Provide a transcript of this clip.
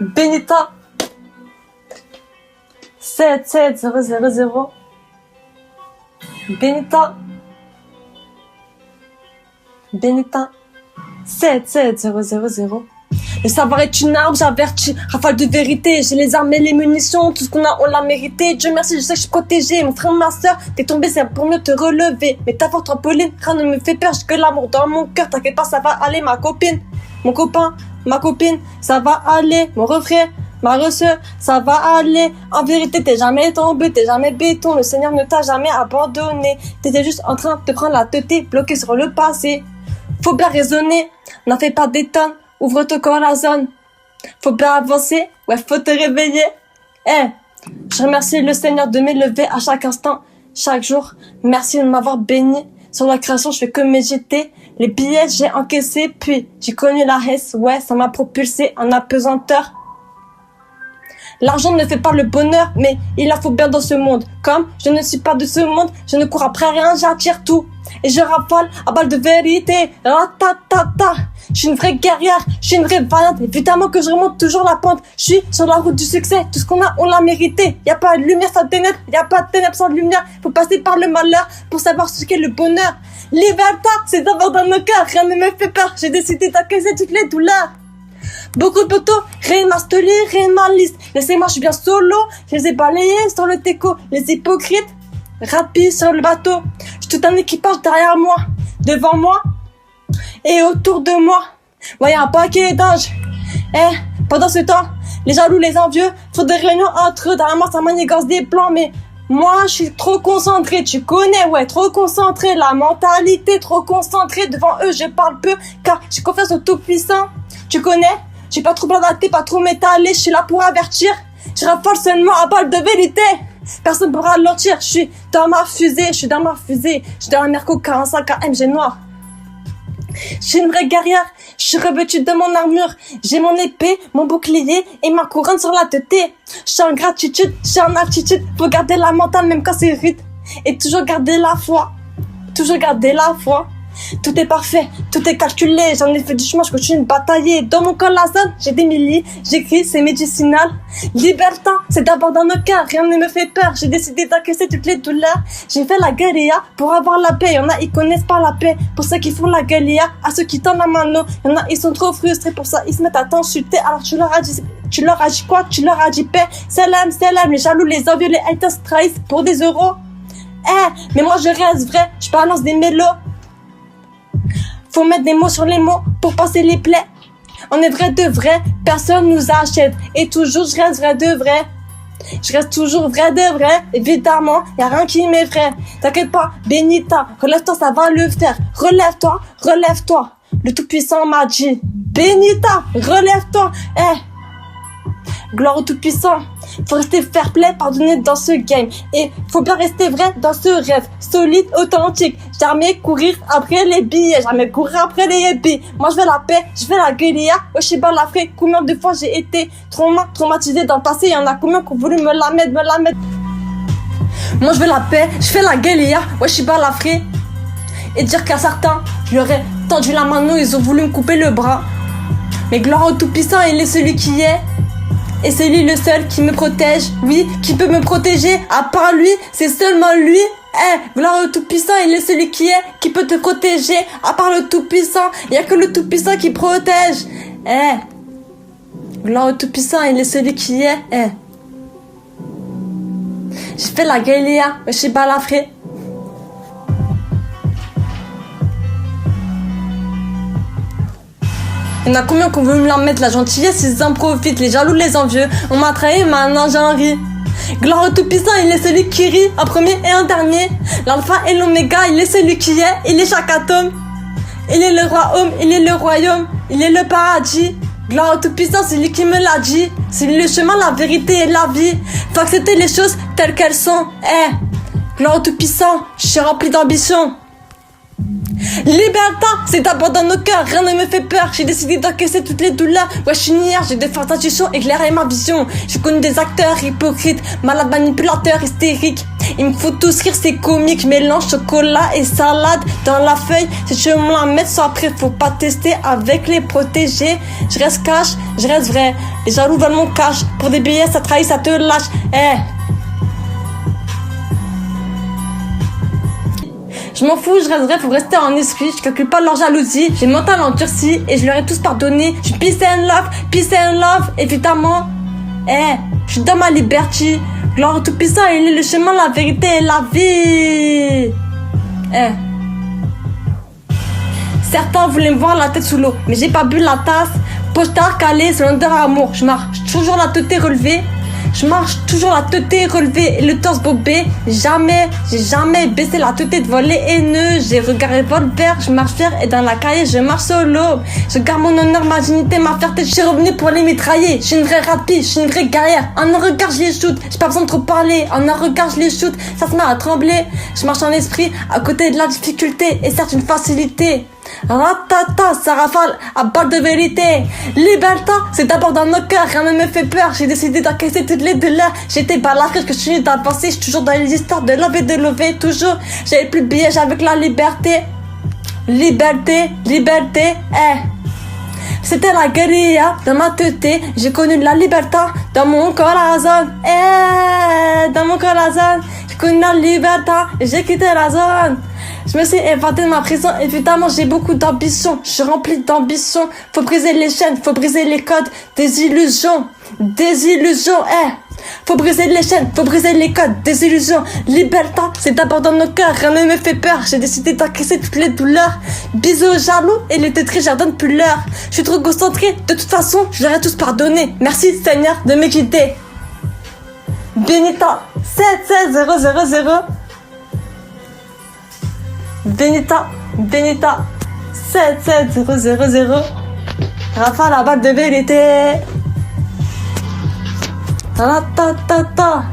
Benita 77000. Benita 77000. Le savoir est une arme, j'avertis, rafale de vérité, j'ai les armes et les munitions, tout ce qu'on a, on l'a mérité. Dieu merci, je sais que je suis protégée, mon frère, ma soeur, t'es tombé, c'est pour mieux te relever. Mais ta force trampoline, rien ne me fait peur, j'ai que l'amour dans mon cœur, t'inquiète pas, ça va aller, ma copine, mon copain, ma copine, ça va aller, mon refrain, ma ressoeur, ça va aller. En vérité, t'es jamais tombé, t'es jamais béton, le Seigneur ne t'a jamais abandonné. T'étais juste en train de te prendre la tête, bloqué sur le passé. Faut bien raisonner, n'en fais pas des tonnes. Ouvre ton corps à la zone. Faut bien avancer. Ouais, faut te réveiller. Je remercie le Seigneur de m'élever à chaque instant, chaque jour. Merci de m'avoir béni. Sur la création, je fais que méditer. Les billets, j'ai encaissé. Puis, j'ai connu la haisse. Ouais, ça m'a propulsé en apesanteur. L'argent ne fait pas le bonheur, mais il en faut bien dans ce monde. Comme je ne suis pas de ce monde, je ne cours après rien, j'attire tout. Et je rafale à balle de vérité. Ratatata. Je suis une vraie guerrière, je suis une vraie vaillante. Évidemment que je remonte toujours la pente. Je suis sur la route du succès. Tout ce qu'on a, on l'a mérité. Y a pas de lumière sans ténèbres, y a pas de ténèbres sans lumière. Faut passer par le malheur pour savoir ce qu'est le bonheur. Liberté, c'est d'abord dans nos cœurs. Rien ne me fait peur. J'ai décidé d'accueillir toutes les douleurs. Beaucoup de poteaux, rien de ma story, rien de ma liste. Laissez-moi, je suis bien solo. Je les ai balayés sur le teco. Les hypocrites, rapides sur le bateau. J'ai tout un équipage derrière moi, devant moi et autour de moi. Voyez un paquet d'anges. Pendant ce temps, les jaloux, les envieux font des réunions entre eux. Derrière moi, ça manigance des plans, mais moi, je suis trop concentré. Tu connais, ouais, trop concentré. La mentalité, trop concentrée. Devant eux, je parle peu, car j'ai confiance au Tout-Puissant. Tu connais? J'ai pas trop blablaté, pas trop m'étaler. Je suis là pour avertir. Je rafale seulement à balle de vérité. Personne pourra ralentir. Je suis dans ma fusée. Je suis dans la Merco 45 AMG noir. Je suis une vraie guerrière. Je suis revêtue de mon armure. J'ai mon épée, mon bouclier et ma couronne sur la tête. Je suis en gratitude, je suis en attitude. Faut garder la mentale même quand c'est rude. Et toujours garder la foi. Toujours garder la foi. Tout est parfait, tout est calculé. J'en ai fait du chemin, je continue de batailler. Dans mon col la zone, j'ai des milliers. J'écris, c'est médicinal. Liberté, c'est d'abord dans nos cœurs. Rien ne me fait peur. J'ai décidé d'encaisser toutes les douleurs. J'ai fait la guérilla pour avoir la paix. Y'en a, ils connaissent pas la paix. Pour ceux qui font la guérilla, à ceux qui tendent la mano. Y'en a, ils sont trop frustrés pour ça. Ils se mettent à t'insulter. Alors tu leur as dit quoi? Tu leur as dit paix. Salam, les jaloux, les envieux, les haters trahissent pour des euros. Mais moi je reste vrai. Je balance des mélos. Faut mettre des mots sur les mots pour passer les plaies. On est vrai de vrai, personne nous achète. Et toujours je reste vrai de vrai. Je reste toujours vrai de vrai. Évidemment, y a rien qui m'effraie. T'inquiète pas, Benita, relève-toi, ça va le faire. Relève-toi, relève-toi. Le Tout-Puissant m'a dit, Benita, relève-toi. Gloire au Tout-Puissant. Faut rester fair play, pardonner dans ce game. Et faut bien rester vrai dans ce rêve. Solide, authentique. Jamais courir après les billets. Jamais courir après les yébis. Moi je veux la paix, je veux la guérilla. Oshiba l'Afrique. Combien de fois j'ai été traumatisé dans le passé. Y'en a combien qui ont voulu me la mettre. Moi je veux la paix, je fais la guérilla. Oshiba l'Afrique. Et dire qu'à certains, je leur ai tendu la main, ils ont voulu me couper le bras. Mais gloire au Tout-Puissant, il est celui qui est. Et c'est lui le seul qui me protège, oui, qui peut me protéger. À part lui, c'est seulement lui. Gloire au Tout-Puissant, il est celui qui est, qui peut te protéger. À part le Tout-Puissant, il n'y a que le Tout-Puissant qui protège. Gloire au Tout-Puissant, il est celui qui est. J'ai fait la guérilla, mais je suis balafré. Il y en a combien qu'on veut me la mettre, la gentillesse, ils en profitent, les jaloux, les envieux. On m'a trahi, maintenant j'en ris. Gloire au Tout-Puissant, il est celui qui rit, un premier et un dernier. L'alpha et l'oméga, il est celui qui est, il est chaque atome. Il est le royaume, il est le royaume, il est le paradis. Gloire au Tout-Puissant, c'est lui qui me l'a dit. C'est lui le chemin, la vérité et la vie. Faut accepter les choses telles qu'elles sont. Gloire au Tout-Puissant, je suis rempli d'ambition. Libertin, c'est d'abord dans nos cœurs, rien ne me fait peur. J'ai décidé d'encaisser toutes les douleurs. Ouais, je suis une hier, j'ai des fortes intuitions, éclairer ma vision. Je connais des acteurs hypocrites, malades, manipulateurs, hystériques. Il me faut tous rire, c'est comique. Mélange chocolat et salade dans la feuille. Si je me la mets, soit après, faut pas tester avec les protégés. Je reste cash, je reste vrai. Les jaloux veulent mon cash. Pour des billets, ça trahit, ça te lâche. Eh. Je m'en fous, je reste vrai, faut rester en esprit. Je calcule pas leur jalousie, j'ai mental endurci et je leur ai tous pardonné. Je suis peace and love, évidemment. Eh, je suis dans ma liberté. Gloire au tout-puissant, il est le chemin, la vérité et la vie. Eh. Certains voulaient me voir la tête sous l'eau, mais j'ai pas bu la tasse. Poche tard calée, c'est l'odeur amour. Je marche toujours la tête relevée. Je marche toujours la tête relevée et le torse bobé. J'ai jamais baissé la tête devant les haineux. J'ai regardé revolver, je marche fier et dans la cahier, je marche solo. Je garde mon honneur, ma dignité, ma fierté. Je suis revenu pour les mitrailler. Je suis une vraie rapide, je suis une vraie guerrière. En un regard, je les shoot. J'ai pas besoin de trop parler. En un regard, je les shoot. Ça se met à trembler. Je marche en esprit à côté de la difficulté et certes une facilité. Ratata, ça rafale à balle de vérité. Libertin, c'est d'abord dans nos cœurs, rien ne me fait peur. J'ai décidé d'encaisser toutes les douleurs. J'étais pas là, frère, que je suis d'avancer. Je suis toujours dans les histoires de love et de lever, toujours. J'avais plus de billets avec la liberté. Liberté, eh. C'était la guérilla dans ma tête. J'ai connu la liberté dans mon corazon. Eh, dans mon corazon. J'ai connu la liberté et j'ai quitté la zone. Je me suis évadée de ma prison, évidemment j'ai beaucoup d'ambition, je suis remplie d'ambition. Faut briser les chaînes, faut briser les codes, des illusions, eh. Faut briser les chaînes, faut briser les codes, des illusions. Liberté, c'est d'abord dans nos cœurs, rien ne me fait peur. J'ai décidé d'encaisser toutes les douleurs. Bisous aux jaloux et les têteries, je leur donne plus l'heure. Je suis trop concentrée, de toute façon, je leur ai tous pardonné. Merci Seigneur de me guider. Benita 76000. Benita 77000. Rafa la balle de vérité. Ta ta ta ta.